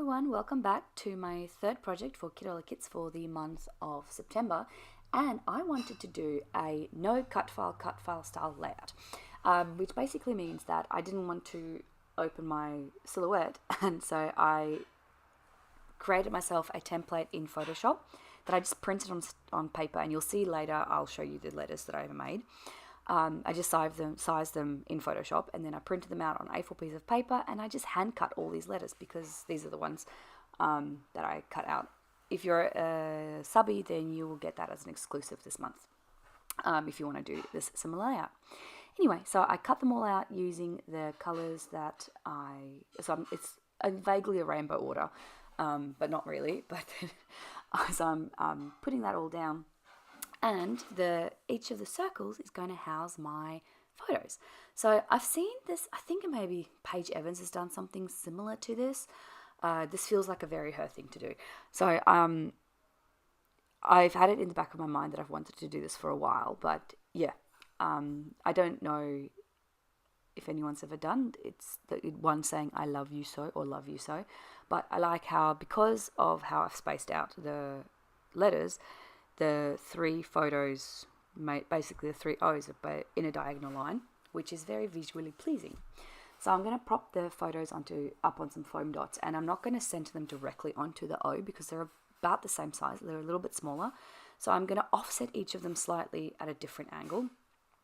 everyone, welcome back to my third project for Kitaholic Kits for the month of September, and I wanted to do a no cut file style layout, which basically means that I didn't want to open my silhouette, and so I created myself a template in Photoshop that I just printed on paper, and you'll see later I'll show you the letters that I made. I just sized them in Photoshop, and then I printed them out on A4 piece of paper, and I just hand cut all these letters because these are the ones that I cut out. If you're a subby, then you will get that as an exclusive this month if you want to do this similar layout. Anyway, so I cut them all out using the colors that it's vaguely a rainbow order, but not really. But so I'm putting that all down. And each of the circles is going to house my photos. So I've seen this, I think maybe Paige Evans has done something similar to this. This feels like a very her thing to do. So I've had it in the back of my mind that I've wanted to do this for a while, but yeah, I don't know if anyone's ever done. It's the one saying I love you so or love you so, but I like how, because of how I've spaced out the letters, the three photos, basically the three O's are in a diagonal line, which is very visually pleasing. So I'm going to prop the photos up on some foam dots, and I'm not going to center them directly onto the O because they're about the same size. They're a little bit smaller. So I'm going to offset each of them slightly at a different angle.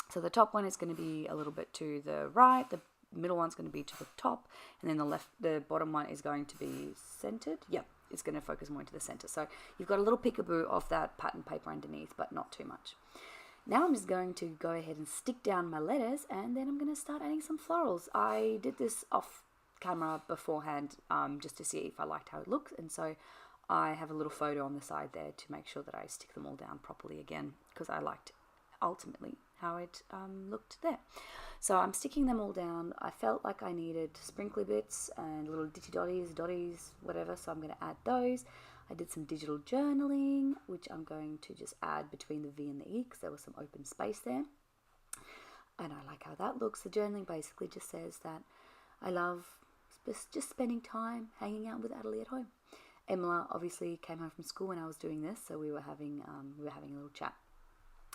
So the top one is going to be a little bit to the right, the middle one's going to be to the top, and then the bottom one is going to be centered. Yep. It's going to focus more into the center. So you've got a little peekaboo of that pattern paper underneath, but not too much. Now I'm just going to go ahead and stick down my letters, and then I'm going to start adding some florals. I did this off camera beforehand just to see if I liked how it looks, and so I have a little photo on the side there to make sure that I stick them all down properly again, because I liked ultimately how it looked there. So I'm sticking them all down. I felt like I needed sprinkly bits and little dotties, whatever, so I'm going to add those. I did some digital journaling, which I'm going to just add between the V and the E because there was some open space there. And I like how that looks. The journaling basically just says that I love just spending time hanging out with Adelie at home. Emma obviously came home from school when I was doing this, so we were having a little chat.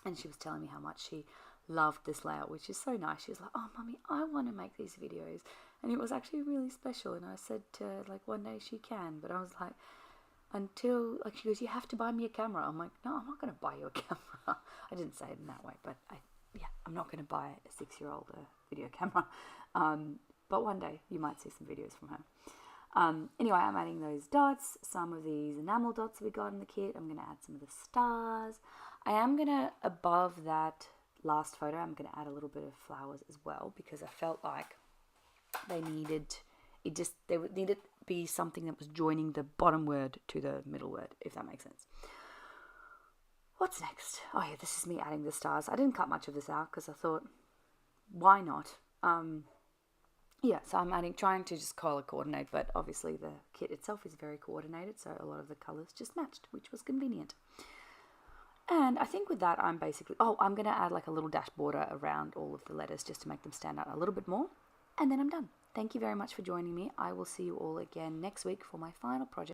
And she was telling me how much she loved this layout, which is so nice. She was like, "Oh, Mummy, I want to make these videos." And it was actually really special. And I said to her, like, one day she can. But I was like, she goes, "You have to buy me a camera." I'm like, "No, I'm not going to buy you a camera." I didn't say it in that way, but I'm not going to buy a 6-year-old video camera. But one day you might see some videos from her. Anyway, I'm adding those dots, some of these enamel dots we got in the kit. I'm going to add some of the stars. I am going to, above that last photo, I'm going to add a little bit of flowers as well, because I felt like they needed to be something that was joining the bottom word to the middle word, if that makes sense. What's next? Oh yeah, this is me adding the stars. I didn't cut much of this out because I thought, why not? So I'm trying to just color coordinate, but obviously the kit itself is very coordinated, so a lot of the colors just matched, which was convenient. And I think with that, I'm going to add like a little dash border around all of the letters just to make them stand out a little bit more. And then I'm done. Thank you very much for joining me. I will see you all again next week for my final project.